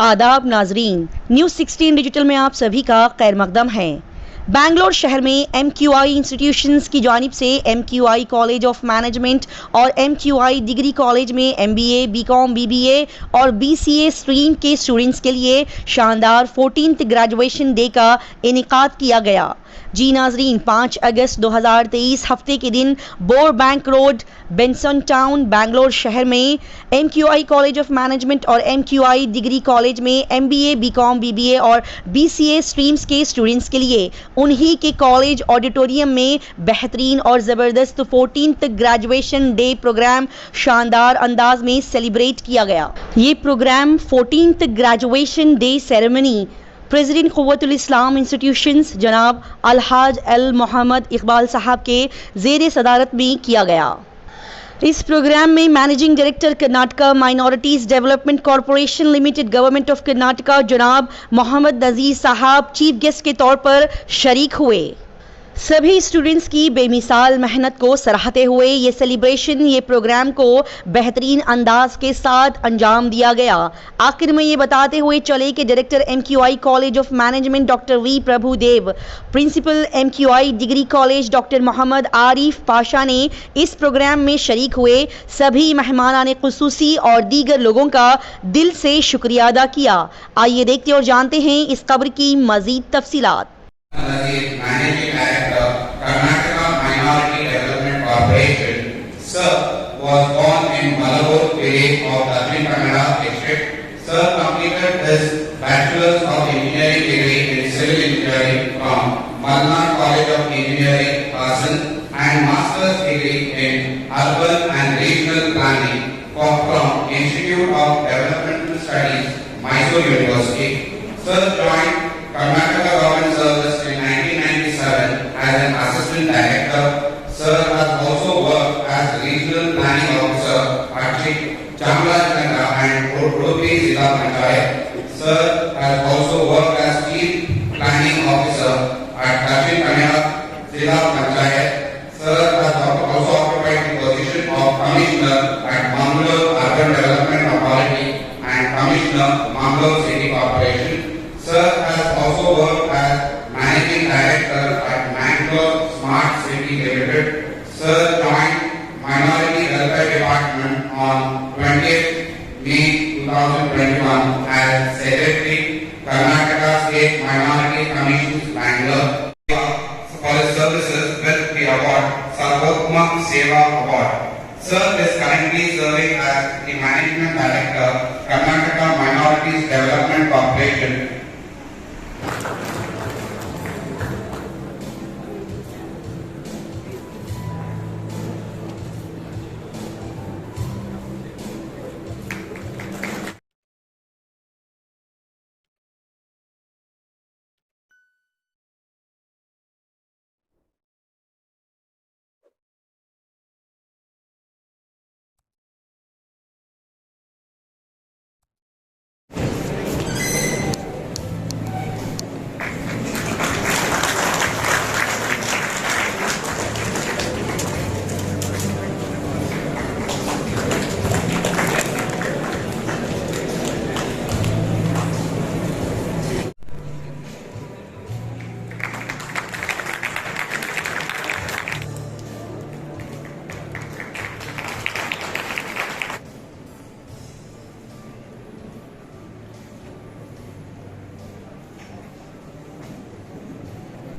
आदाब नाजरीन, news 16 digital में आप सभी का खैर मकदम है। बेंगलोर शहर में MQI इंस्टीट्यूशंस की जानिब से MQI कॉलेज ऑफ मैनेजमेंट और MQI डिग्री कॉलेज में MBA, BCom, BBA और BCA स्ट्रीम के स्टूडेंट्स के लिए शानदार 14th ग्रेजुएशन डे का इनेकाद किया गया। जी नाजरीन, 5 अगस्त 2023 हफ्ते के दिन bore bank road, Benson town, Bangalore शहर में MQI कॉलेज ऑफ मैनेजमेंट और MQI डिग्री कॉलेज में MBA, BCom, BBA और BCA स्ट्रीम्स के स्टूडेंट्स के लिए उन्हीं के कॉलेज ऑडिटोरियम में बेहतरीन और ज़बरदस्त 14th ग्रेजुएशन डे प्रोग्राम शानदार अंदाज में सेलिब्रेट किया गया। ये program 14th graduation day ceremony president Quwwatul Islam institutions जनाब अलहाज अल मोहम्मद इकबाल साहब के ज़ेर सदारत में किया गया। इस प्रोग्राम में managing director Karnataka minorities development corporation limited government of Karnataka जनाब मोहम्मद नज़ीर साहब चीफ गेस्ट के तौर पर शरीक हुए। सभी स्टूडेंट्स की बेमिसाल मेहनत को सराहते हुए ये सेलिब्रेशन, ये प्रोग्राम को बेहतरीन अंदाज के साथ अंजाम दिया गया। आखिर में ये बताते हुए चले कि director MQI college of management doctor V Prabhudev, principal MQI degree college doctor Mohammed Arif Pasha ने इस प्रोग्राम में शरीक हुए सभी मेहमानाने खुसूसी और दीगर लोगों का दिल से शुक्रिया अदा किया। आइए देखते और जानते हैं इस खबर की मज़ीद तफसीलात। Managing Director, Karnataka Minority Development Corporation. Sir was born in Malapur village of Dakhin Kannada district. Sir completed his Bachelor's of Engineering degree in Civil Engineering from Malnad College of Engineering, Hassan, and Master's degree in Urban and Regional Planning from Institute of Developmental Studies, Mysore University. Sir joined Karnataka Government Service in 1997 as an Assistant Director. Sir has also worked as Regional Planning Officer at Chamarajanagar and Udupi Zilla Panchayat. Sir has also worked as Chief Planning Officer at Dakhin Kannada Zilla Panchayat. Sir has also occupied the position of Commissioner at Mangalore Urban Development Authority and Commissioner, Mangalore City Corporation. Sir has also worked as Managing Director at Mangalore Smart City Limited. Sir joined Minority Welfare Department on 20th May 2021 as Secretary, Karnataka State Minority Commissions, Bangalore. For his services with the award, Sarvotma Seva Award. Sir is currently serving as the Management Director, Karnataka Minorities Development Corporation.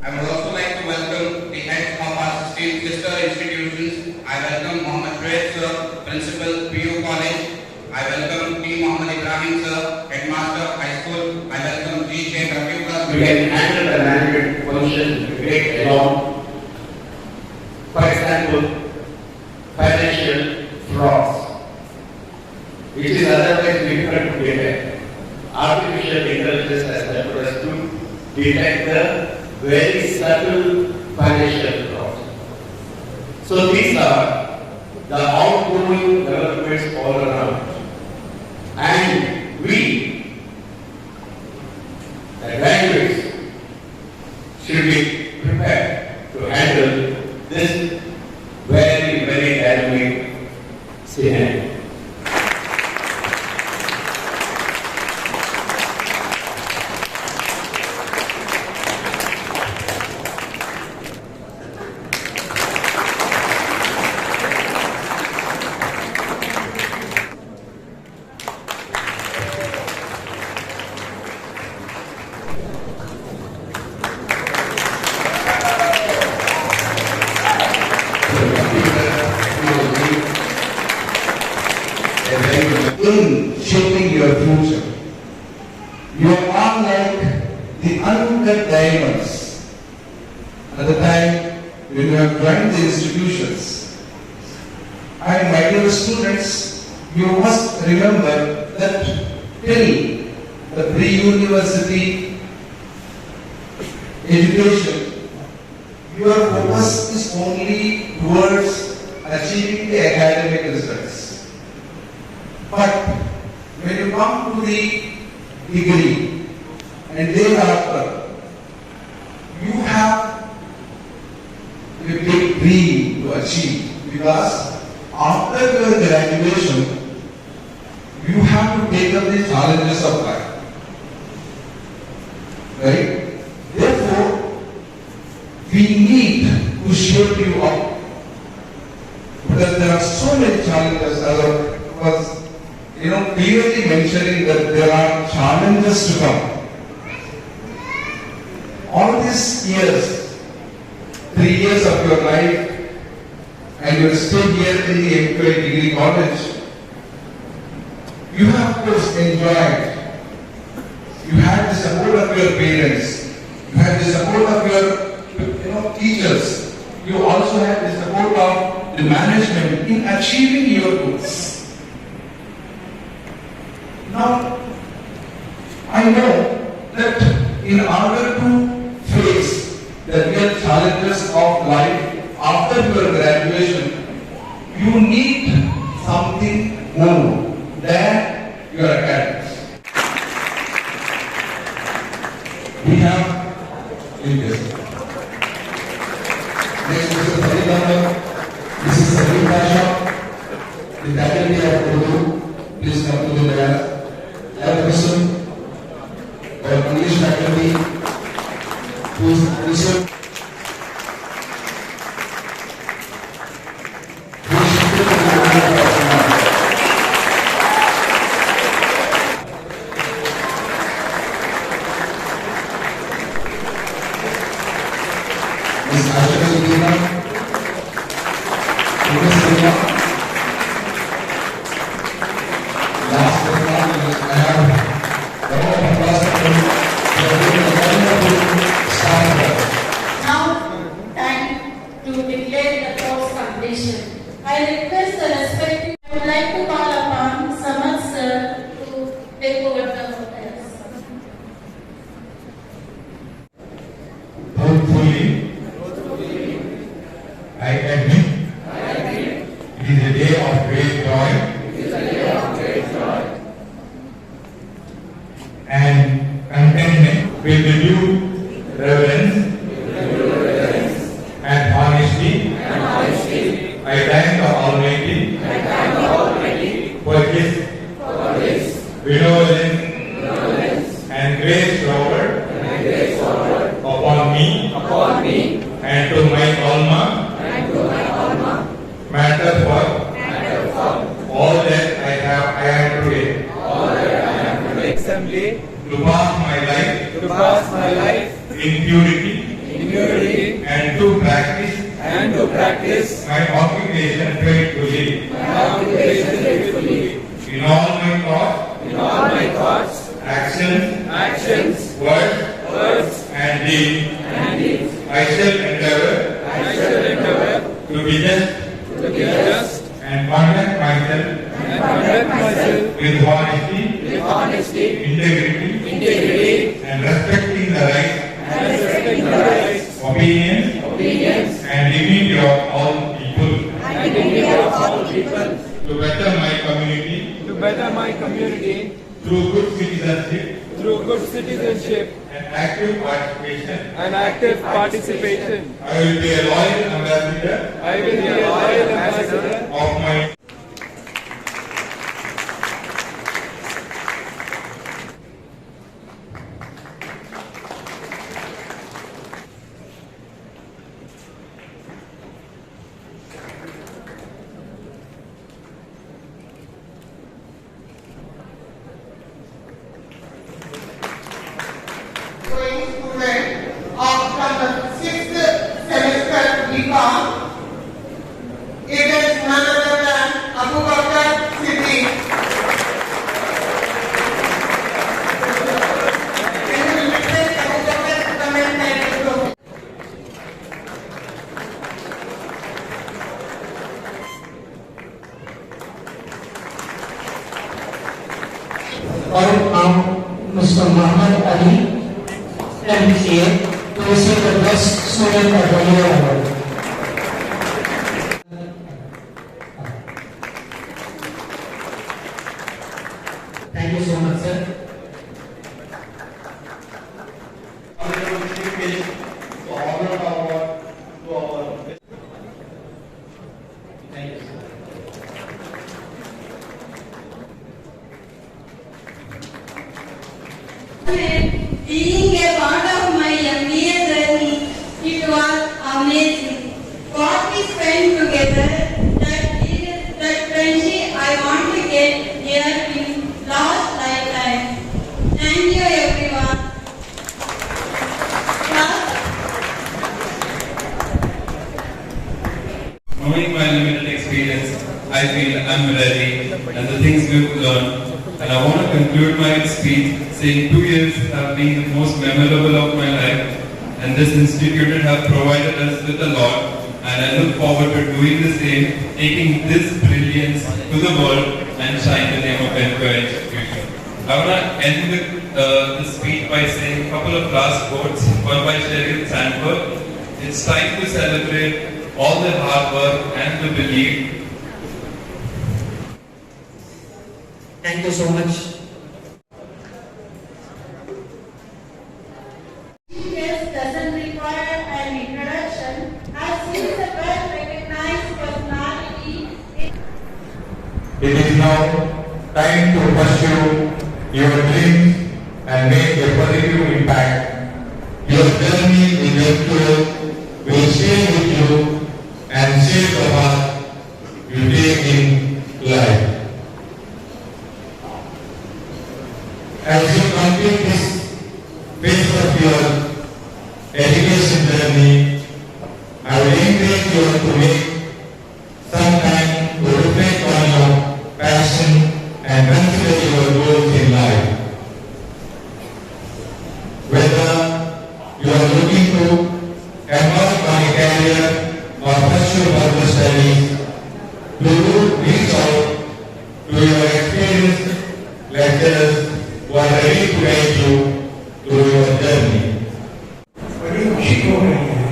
I would also like to welcome the heads of our sister institutions. I welcome Mohammed Fred sir, Principal PU College. I welcome T. Mohammed Ibrahim sir, Headmaster High School. I welcome G. Sheikh Rafiullah. We can handle the management functions to break along. For example, financial frauds. It is otherwise difficult to detect. Artificial intelligence has helped us to detect the very subtle financial frauds. So these are the outgoing developments all around. And we, the graduates, should be prepared to handle this very, very dynamic scenario. future. You are all like the uncut diamonds at the time when you have joined the institutions. And my dear students, you must remember that till the pre-university education, your focus is only towards achieving the academic results. But when you come to the degree and thereafter, you have a big dream to achieve, because after your graduation, you have to take up the challenges of life. Right? Therefore, we need to shape you up, because there are so many challenges, as I was clearly mentioning that there are challenges to come. All these years, 3 years of your life, and you stay here in the MQI degree college, you have of course enjoyed. You had the support of your parents. You had the support of your teachers. You also had the support of the management in achieving your goals. Now, I know that in order to face the real challenges of life after your graduation, you need something more than your academics. We have in this. Next, Mr. Salim, this is Salim Pasha, the faculty of Urdu. Please come to the dais. Person, our English faculty, who is research. I request the respective. I would like to call upon Samad sir to take over the affairs. Hopefully, I admit it is a day of great joy and contentment with the due reverence and honesty. I thank the Almighty for His benevolence and grace showered upon me and to my alma matter for all that I am today. Assembly To pass my life in purity and to practice my occupation faithfully. In all my thoughts, actions, words and deeds. I shall endeavor to be just and conduct myself with honesty, integrity and respecting the rights, opinions and dignity of all people. To better my community through good citizenship and active participation. I will be a loyal ambassador of my student from the 6th semester BCom call on Mr. Muhammad Ali, MBA, to receive the Best Student of the Year award. Thank you so much, sir. Being a part of my MBA journey, it was amazing. What we spent together, that friendship I want to get here in last lifetime. Thank you, everyone. Knowing my limited experience, I feel I'm ready and the things we've learned. And I want to conclude my speech saying 2 years have been the most memorable of my life, and this institute have provided us with a lot, and I look forward to doing the same, taking this brilliance to the world and shine the name of MQI institution. I want to end with the speech by saying a couple of last quotes, one by Sheryl Sandberg. It's time to celebrate all the hard work and the belief. Thank you so much. This doesn't require an introduction, as he is a well-recognized personality. It is now time to pursue your dreams and make a positive impact. Your journey in MQI will stay with you and shape the path you take in life. As you complete this phase of your education journey, I will encourage you to make some time to reflect on your passion and consider your goals in life. Whether you are looking to embark on a career or pursue further studies, do reach out to your experienced lecturers who are ready to guide you through your journey. बड़ी खुशी हो रही है कि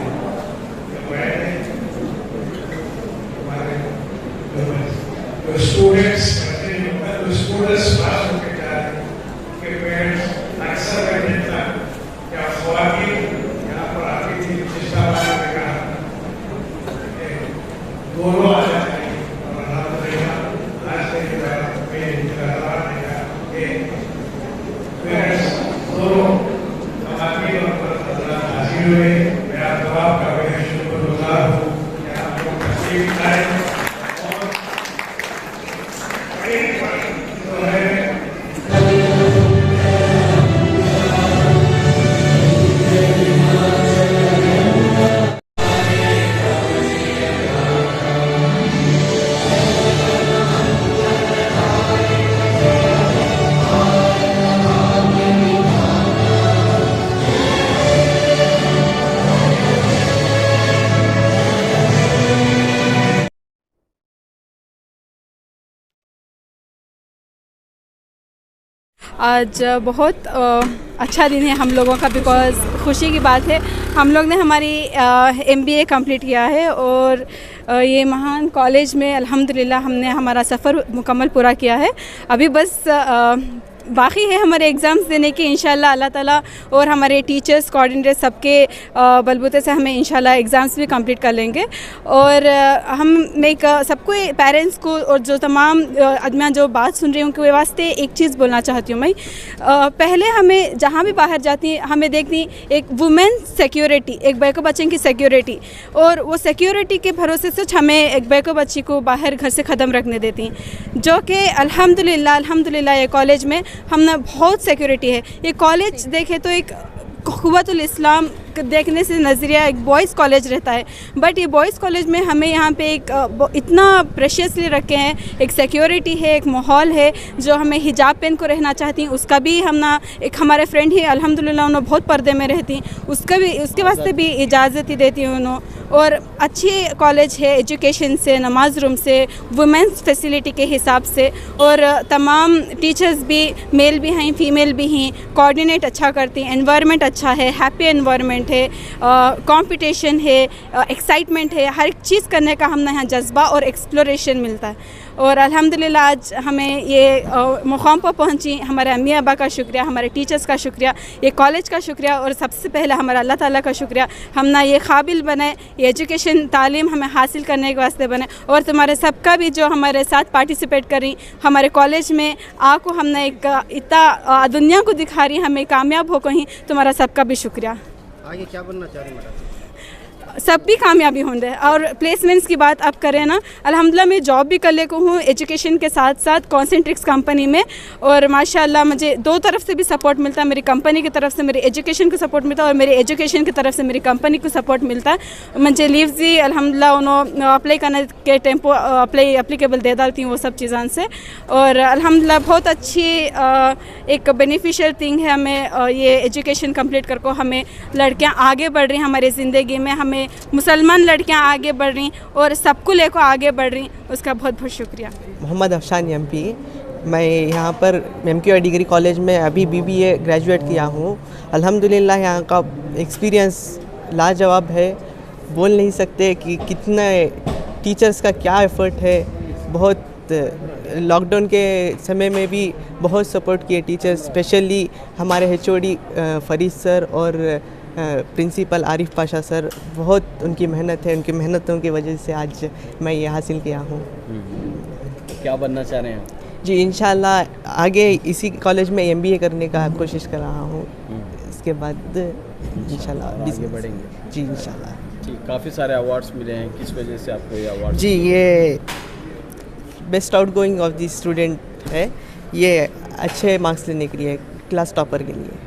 जो students pass होकर जा रहे हैं उनके पेरेंट्स अक्सर कहते हैं क्या ख्वाबी यहाँ पर आती थी जिसका बारे में कहा दोनों आ जाते हैं और अल्हम्दुलिल्लाह आज से पेरेंट्स दोनों समाजी और हाजिर हुए। मैं आप जवाब का बेहद शुक्रगुजार हूँ कि आप लोग तशरीफ लाए और जो है आज बहुत अच्छा दिन है हम लोगों का, बिकॉज़ खुशी की बात है हम लोग ने हमारी MBA कंप्लीट किया है और ये महान कॉलेज में अल्हम्दुलिल्लाह हमने हमारा सफ़र मुकम्मल पूरा किया है। अभी बस बाकी है हमारे एग्ज़ाम्स देने की इंशाल्लाह अल्लाह ताला और हमारे टीचर्स कोऑर्डिनेटर सबके बलबूते से हमें इंशाल्लाह एग्ज़ाम्स भी कंप्लीट कर लेंगे। और हम मैं सबको पेरेंट्स को और जो तमाम आदमियाँ जो बात सुन रही हूँ उनके वास्ते एक चीज़ बोलना चाहती हूँ मैं। पहले हमें जहाँ भी बाहर जाती हमें देखती एक वुमेन सिक्योरिटी, एक बैको बच्चे की सिक्योरिटी, और वो सिक्योरिटी के भरोसे से हमें एक बैको बच्ची को बाहर घर से ख़त्म रखने देती, जो कि अल्हम्दुलिल्लाह ये कॉलेज में हमने बहुत सिक्योरिटी है। ये कॉलेज देखे तो एक क़ुव्वतुल इस्लाम एक देखने से नज़रिया एक बॉयज़ कॉलेज रहता है, बट ये बॉयज़ कॉलेज में हमें यहाँ पे एक इतना प्रेशियसली रखे हैं, एक सिक्योरिटी है, एक माहौल है। जो हमें हिजाब पहन को रहना चाहती हैं उसका भी हम ना, एक हमारे फ्रेंड ही अल्हम्दुलिल्लाह उन्होंने बहुत पर्दे में रहती, उसके वास्ते भी इजाज़त ही देती हैं उन्होंने। और अच्छी कॉलेज है एजुकेशन से, नमाज रूम से, वुमेंस फैसिलिटी के हिसाब से, और तमाम टीचर्स भी मेल भी हैं फीमेल भी हैं, कोऑर्डिनेट अच्छा करती हैं, एनवायरनमेंट अच्छा है, हैप्पी एनवायरनमेंट है, कंपटीशन है, एक्साइटमेंट है, हर एक चीज़ करने का हमने यहाँ जज्बा और एक्सप्लोरेशन मिलता है। और अल्हम्दुलिल्लाह आज हमें ये मुकाम पर पहुँची, हमारे अम्मी अब्बा का शुक्रिया, हमारे टीचर्स का शुक्रिया, ये कॉलेज का शुक्रिया, और सबसे पहले हमारा अल्लाह ताला का शुक्रिया, हम ना ये काबिल बने, ये एजुकेशन तालीम हमें हासिल करने के वास्ते बने। और तुम्हारे सबका भी जो हमारे साथ पार्टिसिपेट करी हमारे कॉलेज में आको, हमने एक इतना दुनिया को दिखा रही, हमें कामयाब हो कहीं, तुम्हारा सबका भी शुक्रिया। आगे क्या बनना चाह रही हैं मैडम? सब भी कामयाबी होंगे। और प्लेसमेंट्स की बात आप करें ना, अल्हम्दुलिल्लाह मैं जॉब भी कर ले को हूँ एजुकेशन के साथ साथ कॉन्सेंट्रिक्स कंपनी में, और माशाल्लाह मुझे दो तरफ से भी सपोर्ट मिलता है, मेरी कंपनी की तरफ से मेरी एजुकेशन को सपोर्ट मिलता है, और मेरी एजुकेशन की तरफ से मेरी कंपनी को सपोर्ट मिलता है। मुझे लीव्स भी अल्हम्दुलिल्लाह उन्होंने अप्लाई करने के टेम्पो अप्लीकेबल दे डालती हूँ वो सब चीज़ों से। और अल्हम्दुलिल्लाह बहुत अच्छी एक बेनिफिशियल थिंग है हमें ये एजुकेशन कंप्लीट कर को, हमें लड़कियाँ आगे बढ़ रही हैं हमारी ज़िंदगी में, हमें मुसलमान लड़कियां आगे बढ़ रही और सबको लेकर आगे बढ़ रही, उसका बहुत बहुत शुक्रिया। मोहम्मद अफशान एमपी, मैं यहाँ पर MQI डिग्री कॉलेज में अभी BBA ग्रेजुएट किया हूँ। अल्हम्दुलिल्लाह यहाँ का एक्सपीरियंस लाजवाब है, बोल नहीं सकते कि कितना टीचर्स का क्या एफर्ट है। बहुत लॉकडाउन के समय में भी बहुत सपोर्ट किए टीचर्स, स्पेशली हमारे HOD फरीद सर और प्रिंसिपल आरिफ पाशा सर, बहुत उनकी मेहनत है, उनकी मेहनतों की वजह से आज मैं ये हासिल किया हूँ। क्या बनना चाह रहे हैं? जी इंशाल्लाह आगे इसी कॉलेज में MBA करने का कोशिश कर रहा हूँ, इसके बाद इंशाल्लाह आगे बढ़ेंगे। जी इंशाल्लाह। जी, काफ़ी सारे अवार्ड्स मिले हैं, किस वजह से आपको ये अवार्ड? जी ये best outgoing of the student है, ये अच्छे मार्क्स लेने के लिए, क्लास टॉपर के लिए।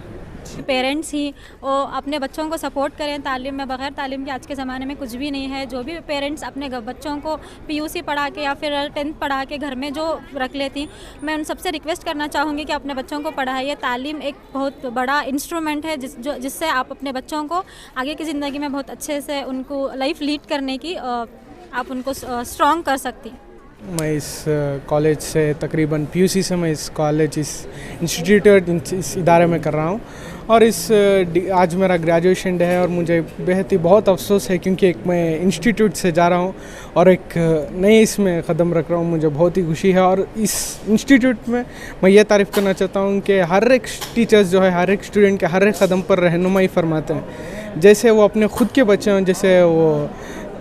पेरेंट्स ही वो अपने बच्चों को सपोर्ट करें तालीम में, बग़ैर तालीम के आज के ज़माने में कुछ भी नहीं है। जो भी पेरेंट्स अपने बच्चों को PUC पढ़ा के या फिर 10th पढ़ा के घर में जो रख लेती, मैं उन सबसे रिक्वेस्ट करना चाहूँगी कि अपने बच्चों को पढ़ाइए। तालीम एक बहुत बड़ा इंस्ट्रूमेंट है जिससे आप अपने बच्चों को आगे की ज़िंदगी में बहुत अच्छे से उनको लाइफ लीड करने की आप उनको स्ट्रॉन्ग कर सकती। मैं इस कॉलेज से तकरीबन PUC से मैं इस कॉलेज इस इंस्टीट्यूट इस इदारे में कर रहा हूँ, और आज मेरा ग्रेजुएशन डे है, और मुझे बेहद ही बहुत अफसोस है क्योंकि एक मैं इंस्टीट्यूट से जा रहा हूँ और एक नए इसमें कदम रख रहा हूँ। मुझे बहुत ही खुशी है, और इस इंस्टीट्यूट में मैं ये तारीफ़ करना चाहता हूँ कि हर एक टीचर्स जो है हर एक स्टूडेंट के हर एक कदम पर रहनुमाई फरमाते हैं, जैसे वो अपने खुद के बच्चे हों, जैसे वो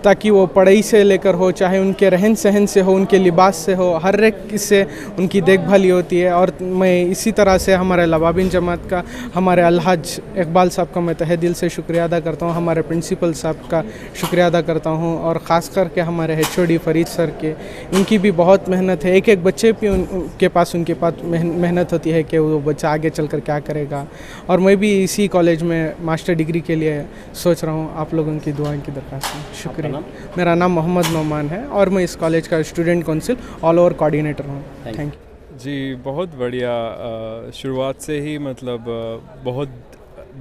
ताकि वो पढ़ाई से लेकर हो, चाहे उनके रहन सहन से हो, उनके लिबास से हो, हर एक इससे उनकी देखभाली होती है। और मैं इसी तरह से हमारे लबाबिन जमात का, हमारे अलहाज इकबाल साहब का मैं तहे दिल से शुक्रिया अदा करता हूँ, हमारे प्रिंसिपल साहब का शुक्रिया अदा करता हूँ, और ख़ास करके हमारे HOD फरीद सर के, इनकी भी बहुत मेहनत है। एक एक बच्चे भी उनके पास मेहनत होती है कि वो बच्चा आगे चल कर क्या करेगा। और मैं भी इसी कॉलेज में मास्टर डिग्री के लिए सोच रहा हूँ, आप लोगों की दुआओं की दरख्वास्त है। शुक्रिया। मेरा नाम मोहम्मद नौमान है और मैं इस कॉलेज का student council all over coordinator हूँ। Thank you. जी बहुत बढ़िया। शुरुआत से ही मतलब बहुत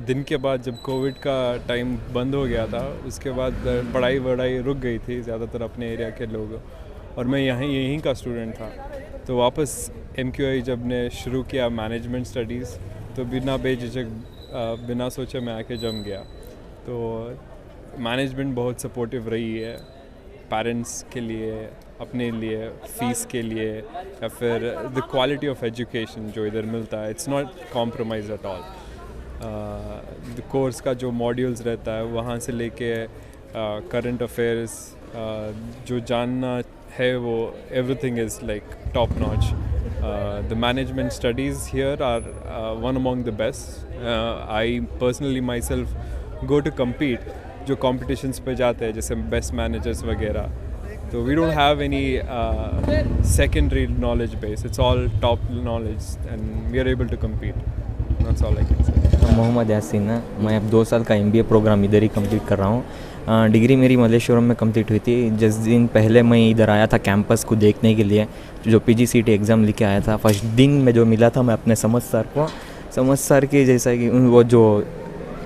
दिन के बाद जब कोविड का टाइम बंद हो गया था, उसके बाद पढ़ाई वढ़ाई रुक गई थी ज़्यादातर अपने एरिया के लोग, और मैं यहीं का स्टूडेंट था। तो वापस MQI जब ने शुरू किया मैनेजमेंट स्टडीज़, तो बिना बेझिझक बिना सोचे मैं आके जम गया। तो मैनेजमेंट बहुत सपोर्टिव रही है पेरेंट्स के लिए, अपने लिए, फ़ीस के लिए, या फिर द क्वालिटी ऑफ एजुकेशन जो इधर मिलता है, it's not compromise at all. The course का जो मॉड्यूल्स रहता है वहाँ से लेके करंट अफेयर्स जो जानना है वो everything is like top notch. The management studies here are one among the best. I personally myself go to compete जो कॉम्पिटिशन्स पे जाते हैं जैसे बेस्ट मैनेजर्स वगैरह, तो we don't have any secondary knowledge base, it's all top knowledge and we are able to compete. That's all I can say. Mohammed Yasin है। मैं अब 2 साल का MBA प्रोग्राम इधर ही कंप्लीट कर रहा हूँ। डिग्री मेरी मल्लेश्वरम में कंप्लीट हुई थी। जिस दिन पहले मैं इधर आया था कैंपस को देखने के लिए, जो PGCET एग्ज़ाम लिखे आया था, फर्स्ट दिन में जो मिला था मैं अपने समझ सर की, जैसा कि वो जो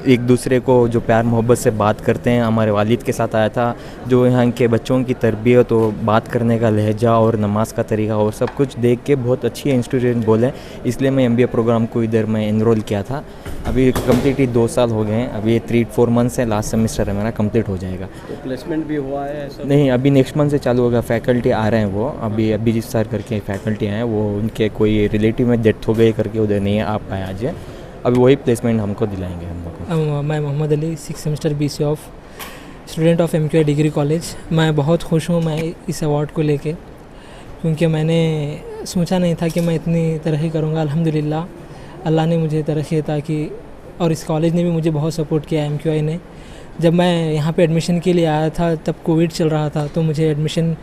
एक दूसरे को जो प्यार मोहब्बत से बात करते हैं, हमारे वालिद के साथ आया था। जो यहाँ के बच्चों की तरबियत और बात करने का लहजा और नमाज का तरीका और सब कुछ देख के बहुत अच्छी इंस्टीट्यूट बोले, इसलिए मैं MBA प्रोग्राम को इधर मैं एनरोल किया था। अभी कम्प्लीटली 2 साल हो गए हैं। अभी 3-4 मंथ्स है, लास्ट सेमेस्टर है मेरा, कंप्लीट हो जाएगा। तो प्लेसमेंट भी हुआ है ऐसा? नहीं, अभी नेक्स्ट मंथ से चालू होगा। फैकल्टी आ रहे हैं, वो अभी जिस सर करके फैकल्टी आए हैं, वो उनके कोई रिलेटिव में डेथ हो गई करके उधर नहीं आ पाए आज। अभी वही प्लेसमेंट हमको दिलाएंगे हम लोग को। मैं Mohammed Ali, 6th semester BC of student of MQI degree college. मैं बहुत खुश हूँ मैं इस अवार्ड को लेके, क्योंकि मैंने सोचा नहीं था कि मैं इतनी तरक्की करूँगा। अल्हम्दुलिल्लाह अल्लाह ने मुझे तरक्की अता की और इस कॉलेज ने भी मुझे बहुत सपोर्ट किया। MQI ने, जब मैं यहाँ पे एडमिशन के लिए आया था तब कोविड चल रहा था, तो मुझे एडमिशन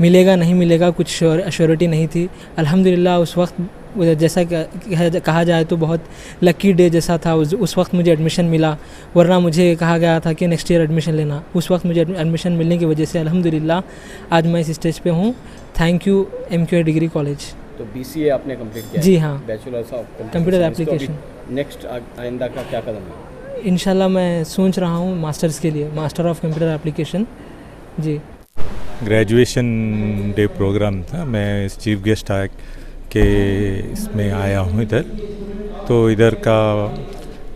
मिलेगा नहीं मिलेगा कुछ श्योरिटी नहीं थी। अल्हम्दुलिल्लाह उस वक्त जैसा कहा जाए तो बहुत लकी डे जैसा था। उस वक्त मुझे एडमिशन मिला, वरना मुझे कहा गया था कि नेक्स्ट ईयर एडमिशन लेना। उस वक्त मुझे एडमिशन मिलने की वजह से अल्हम्दुलिल्लाह आज मैं इस स्टेज पे हूँ। Thank you MQI degree college. तो BCA आपने कंप्लीट किया? जी हाँ, bachelors of computer application. Next आइंदा का क्या कदम है? इंशाल्लाह मैं सोच रहा हूँ मास्टर्स के लिए, मास्टर ऑफ कंप्यूटर एप्लीकेशन। जी, ग्रेजुएशन डे प्रोग्राम था, मैं चीफ गेस्ट के इसमें आया हूँ इधर। तो इधर का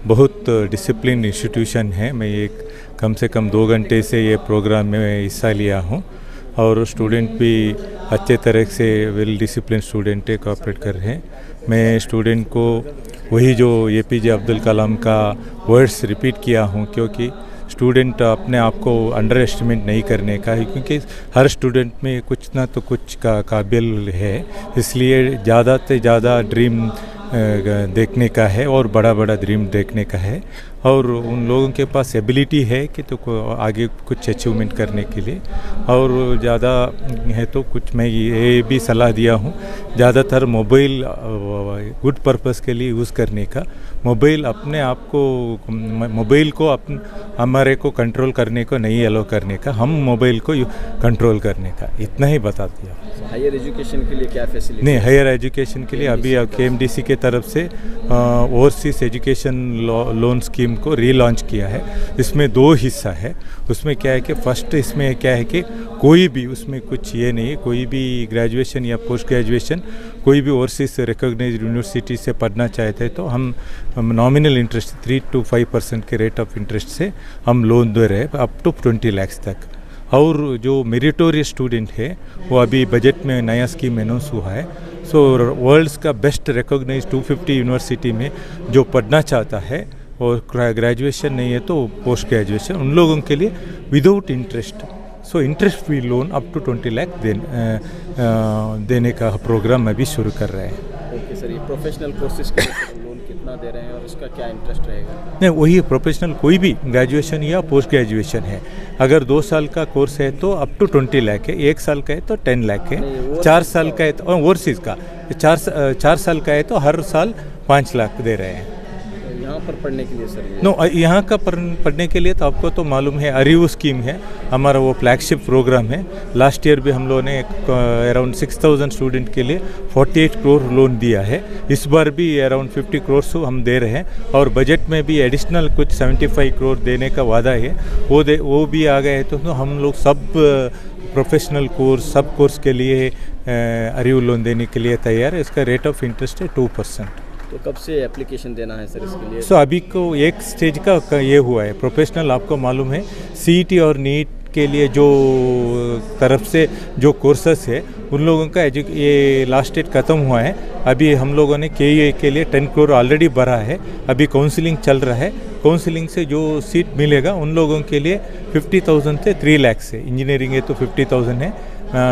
बहुत डिसिप्लिन इंस्टीट्यूशन है। मैं एक कम से कम 2 घंटे से ये प्रोग्राम में हिस्सा लिया हूँ और स्टूडेंट भी अच्छे तरह से वेल डिसिप्लिन स्टूडेंट है, कोऑपरेट कर रहे हैं। मैं स्टूडेंट को वही जो APJ अब्दुल कलाम का वर्ड्स रिपीट किया हूँ, क्योंकि स्टूडेंट अपने आप को अंडर एस्टिमेट नहीं करने का है, क्योंकि हर स्टूडेंट में कुछ ना तो कुछ का काबिल है। इसलिए ज़्यादा से ज़्यादा ड्रीम देखने का है और बड़ा बड़ा ड्रीम देखने का है, और उन लोगों के पास एबिलिटी है कि तो आगे कुछ अचीवमेंट करने के लिए। और ज़्यादा है तो कुछ मैं ये भी सलाह दिया हूँ, ज़्यादातर मोबाइल गुड पर्पस के लिए यूज़ करने का। मोबाइल अपने आप को, मोबाइल को हमारे को कंट्रोल करने को नहीं अलाउ करने का, हम मोबाइल को कंट्रोल करने का, इतना ही बता दिया। हायर एजुकेशन के लिए क्या फैसिलिटी? नहीं, हायर एजुकेशन के लिए अभी KMDC के तरफ से ओवरसीज एजुकेशन लोन स्कीम को रीलॉन्च किया है। इसमें 2 हिस्सा है। उसमें क्या है कि फर्स्ट इसमें क्या है कि कोई भी उसमें कुछ ये नहीं, कोई भी ग्रेजुएशन या पोस्ट ग्रेजुएशन कोई भी ओवरसीज रिकॉग्नाइज्ड यूनिवर्सिटी से पढ़ना चाहते हैं तो हम नॉमिनल इंटरेस्ट 3 to 5% के रेट ऑफ इंटरेस्ट से हम लोन दे रहे हैं अप टू 20 लाख तक। और जो मेरिटोरियस स्टूडेंट है वो अभी बजट में नया स्कीम अनाउंस हुआ है। सो वर्ल्ड्स का बेस्ट रिकॉग्नाइज्ड 250 यूनिवर्सिटी में जो पढ़ना चाहता है और ग्रेजुएशन नहीं है तो पोस्ट ग्रेजुएशन, उन लोगों के लिए without interest, so interest free loan up to 20 lakh देने का प्रोग्राम अभी शुरू कर रहे हैं। ओके सर, ये प्रोफेशनल कोर्सेज के लोन कितना दे रहे हैं और उसका क्या इंटरेस्ट रहेगा? नहीं, वही प्रोफेशनल कोई भी ग्रेजुएशन या पोस्ट ग्रेजुएशन है, अगर 2 साल का कोर्स है तो अप टू 20 लाख है, 1 साल का है तो 10 लाख है, 4 साल का है तो ओवरसीज का 4 साल का है तो हर साल 5 लाख दे रहे हैं। यहाँ पर पढ़ने के लिए सर? नो, यहाँ का पढ़ने के लिए तो आपको तो मालूम है, अरीव स्कीम है हमारा, वो फ्लैगशिप प्रोग्राम है। लास्ट ईयर भी हम लोगों ने अराउंड 6000 स्टूडेंट के लिए 48 करोड़ लोन दिया है। इस बार भी अराउंड 50 करोड़ हम दे रहे हैं, और बजट में भी एडिशनल कुछ 75 करोड़ देने का वादा है, वो भी आ गए। तो हम लोग सब प्रोफेशनल कोर्स, सब कोर्स के लिए अरीव लोन देने के लिए तैयार है। इसका रेट ऑफ इंटरेस्ट है 2%। तो कब से एप्लीकेशन देना है सर इसके लिए? सो अभी को एक स्टेज का ये हुआ है। प्रोफेशनल आपको मालूम है CET और नीट के लिए जो तरफ से जो कोर्सेस है उन लोगों का ये लास्ट स्टेज ख़त्म हुआ है। अभी हम लोगों ने KUA के लिए 10 करोड़ ऑलरेडी भरा है, अभी काउंसलिंग चल रहा है। काउंसलिंग से जो सीट मिलेगा उन लोगों के लिए 50,000 से 3 लाख से, इंजीनियरिंग है तो 50,000 है,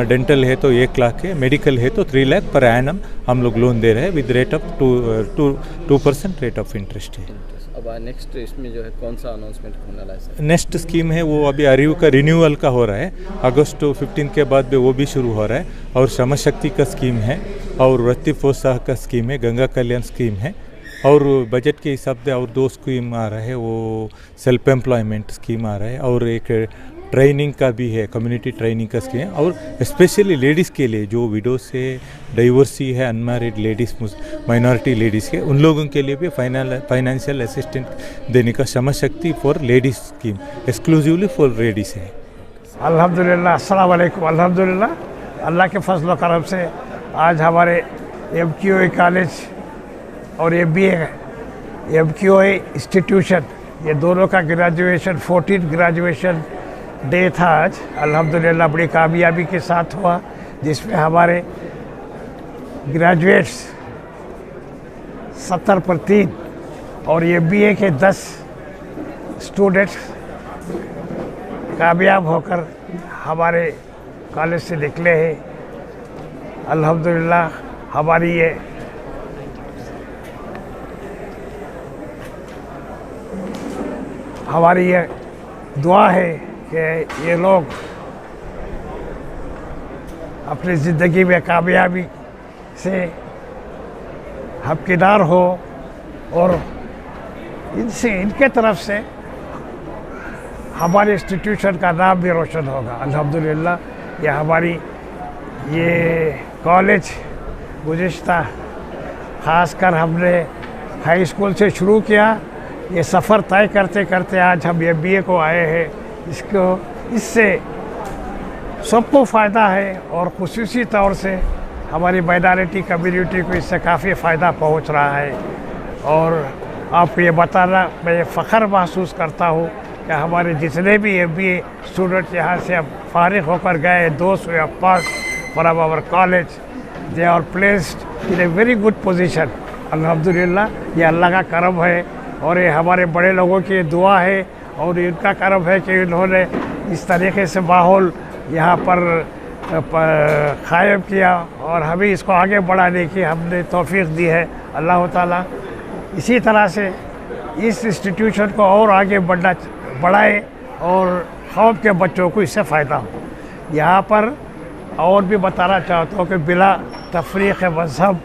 डेंटल है तो 1 लाख है, मेडिकल है तो 3 लाख पर एनम हम लोग लोन दे रहे हैं with rate of 2% rate of interest है। अब नेक्स्ट इसमें जो है कौन सा अनाउंसमेंट होने वाला है सर? नेक्स्ट स्कीम है वो अभी अरीव का रिन्यूअल का हो रहा है, अगस्त 15 के बाद भी वो भी शुरू हो रहा है। और श्रम शक्ति का स्कीम है और वृत्ति प्रोत्साहन का स्कीम है, गंगा कल्याण स्कीम है। और बजट के हिसाब से और 2 स्कीम आ रहा है, वो सेल्फ एम्प्लॉयमेंट स्कीम आ रहा है और एक ट्रेनिंग का भी है, कम्युनिटी ट्रेनिंग का स्कीम है। और स्पेशली लेडीज़ के लिए जो विडोज से डाइवर्सी है, अनमैरिड लेडीज़, माइनॉरिटी लेडीज़ के, उन लोगों के लिए भी फाइनेंशियल असिस्टेंट देने का Shram Shakti for ladies scheme exclusively for ladies है। अल्हम्दुलिल्लाह, अस्सलाम वालेकुम। अल्हम्दुलिल्लाह अल्लाह के फजल करम से आज हमारे MQI कॉलेज और MBA MQI इंस्टीट्यूशन, ये दोनों का ग्रेजुएशन 14 ग्रेजुएशन डे था आज। अल्हम्दुलिल्लाह बड़ी कामयाबी के साथ हुआ, जिसमें हमारे ग्रेजुएट्स 70 पर 3 और MBA के 10 स्टूडेंट्स कामयाब होकर हमारे कॉलेज से निकले हैं। अल्हम्दुलिल्लाह हमारी ये दुआ है कि ये लोग अपनी ज़िंदगी में कामयाबी से हमकिनार हो और इनके तरफ से हमारे इंस्टीट्यूशन का नाम भी रोशन होगा। अल्हम्दुलिल्लाह ये कॉलेज गुज़िश्ता ख़ासकर हमने हाई स्कूल से शुरू किया, ये सफ़र तय करते करते आज हम MBA को आए हैं। इससे सबको फ़ायदा है और ख़ुसूसी तौर से हमारी माइनॉरिटी कम्युनिटी को इससे काफ़ी फ़ायदा पहुंच रहा है। और आपको ये बताना मैं फ़ख्र महसूस करता हूँ कि हमारे जितने भी MBA स्टूडेंट यहाँ से अब फारिग होकर गए, दोस्त वे pass from our college, they are placed in a very good position. अल्हम्दुलिल्लाह ये अल्लाह का करम है और ये हमारे बड़े लोगों की दुआ है और इनका करम है कि इन्होंने इस तरीके से माहौल यहाँ पर कायम किया और हमें इसको आगे बढ़ाने की हमने तौफीक दी है। अल्लाह ताला इसी तरह से इस इंस्टीट्यूशन को और आगे बढ़ाए और कौम के बच्चों को इससे फ़ायदा हो। यहाँ पर और भी बताना चाहता हूँ कि बिला तफरीक़ मज़हब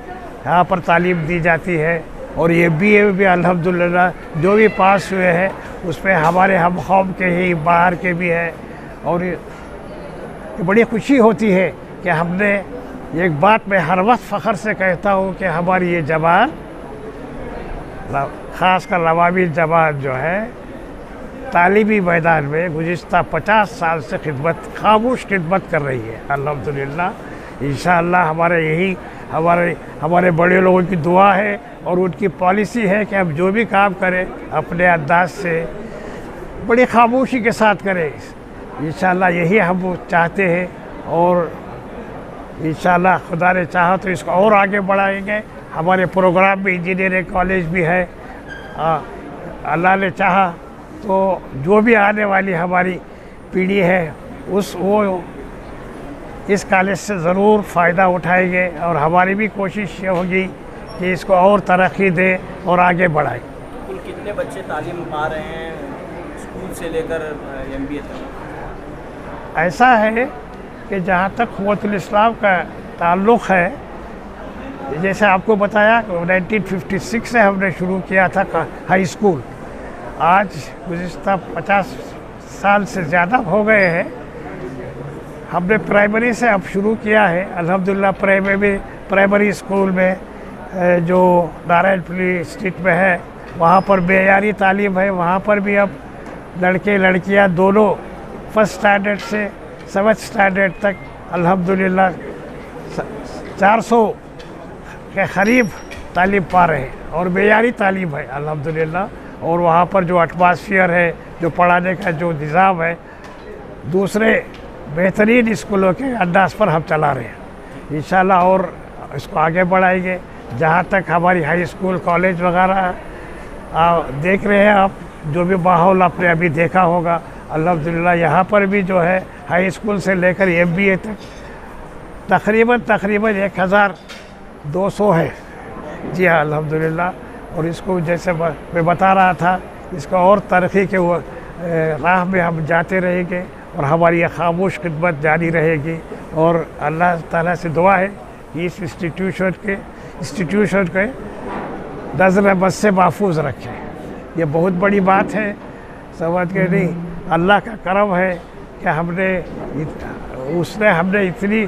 यहाँ पर तालीम दी जाती है और ये MBA भी अल्हम्दुलिल्लाह जो भी पास हुए हैं उसमें हमारे हम कौम के ही बाहर के भी हैं। और ये बड़ी खुशी होती है कि हमने एक बात मैं हर वक्त फ़ख्र से कहता हूँ कि हमारी ये जमात, ख़ासकर नवाबी जमात जो है, तालीमी मैदान में गुज़िश्ता 50 साल से खामोश खिदमत कर रही है। अल्हम्दुलिल्लाह इंशाअल्लाह हमारे बड़े लोगों की दुआ है और उनकी पॉलिसी है कि हम जो भी काम करें अपने अंदाज से बड़ी खामोशी के साथ करें। इंशाअल्लाह यही हम चाहते हैं और इंशाअल्लाह खुदा ने चाहा तो इसको और आगे बढ़ाएंगे। हमारे प्रोग्राम में इंजीनियरिंग कॉलेज भी है, अल्लाह ने चाहा तो जो भी आने वाली हमारी पीढ़ी है वो इस कॉलेज से ज़रूर फ़ायदा उठाएंगे और हमारी भी कोशिश ये होगी कि इसको और तरक्की दे और आगे बढ़ाए। कुल कितने बच्चे तालीम पा रहे हैं स्कूल से लेकर MBA तक? ऐसा है कि जहाँ तक क़ुव्वतुल इस्लाम का ताल्लुक़ है, जैसे आपको बताया 1956 से हमने शुरू किया था हाई स्कूल। आज गुज़िश्ता 50 साल से ज़्यादा हो गए हैं। हमने प्राइमरी से अब शुरू किया है। अल्हम्दुलिल्लाह प्राइमरी स्कूल में जो नारायणपुरी स्ट्रीट में है वहाँ पर बेयारी तालीम है। वहाँ पर भी अब लड़के लड़कियाँ दोनों फर्स्ट स्टैंडर्ड से 7th स्टैंडर्ड तक अल्हम्दुलिल्लाह 400 के करीब तालीम पा रहे हैं और बेयारी तालीम है अल्हम्दुलिल्लाह। और वहाँ पर जो एटमॉस्फेयर है, जो पढ़ाने का जो निज़ाम है, दूसरे बेहतरीन स्कूलों के अंदाज पर हम चला रहे हैं। इंशाल्लाह और इसको आगे बढ़ाएंगे। जहाँ तक हमारी हाई स्कूल कॉलेज वगैरह देख रहे हैं आप, जो भी माहौल आपने अभी देखा होगा, अल्हम्दुलिल्लाह यहाँ पर भी जो है हाई स्कूल से लेकर MBA तक तकरीबन 1200 है। जी हाँ अल्हम्दुलिल्लाह। और इसको जैसे मैं बता रहा था, इसको और तरक्की के राह में हम जाते रहेंगे और हमारी ये खामोश खिदमत जारी रहेगी। और अल्लाह ताला से दुआ है कि इस इंस्टीट्यूशन के नज़र बद से महफूज रखे। ये बहुत बड़ी बात है, समझ के नहीं। अल्लाह का करम है कि उसने हमने इतनी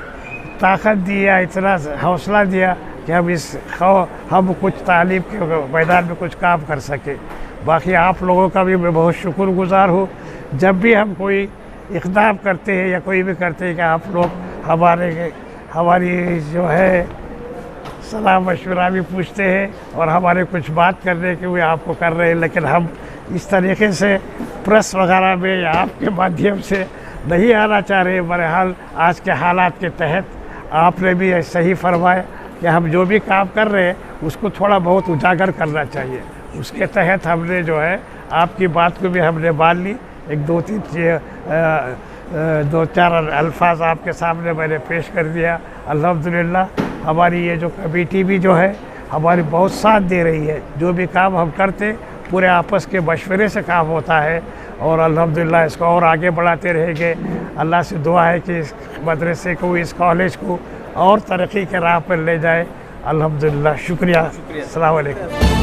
ताकत दिया, इतना हौसला दिया कि हम कुछ तालीम के मैदान में कुछ काम कर सके। बाकी आप लोगों का भी मैं बहुत शुक्रगुजार हूँ। जब भी हम कोई इक़दाम करते हैं या कोई भी करते हैं कि आप लोग हमारी जो है सलाह मशवरा भी पूछते हैं और हमारे कुछ बात करने के लिए आपको कर रहे हैं। लेकिन हम इस तरीके से प्रेस वगैरह में या आपके माध्यम से नहीं आना चाह रहे। बहरहाल आज के हालात के तहत आपने भी सही फरमाया कि हम जो भी काम कर रहे हैं उसको थोड़ा बहुत उजागर करना चाहिए। उसके तहत हमने जो है आपकी बात को भी हमने मान ली। एक दो चार अल्फाज आपके सामने मैंने पेश कर दिया। अल्हम्दुलिल्लाह हमारी ये जो कमेटी भी जो है हमारी बहुत साथ दे रही है। जो भी काम हम करते पूरे आपस के मशवरे से काम होता है और अल्हम्दुलिल्लाह इसको और आगे बढ़ाते रहेंगे। अल्लाह से दुआ है कि इस मदरसे को, इस कॉलेज को और तरक्की के राह पर ले जाए। अल्हम्दुलिल्लाह, शुक्रिया। अस्सलाम वालेकुम।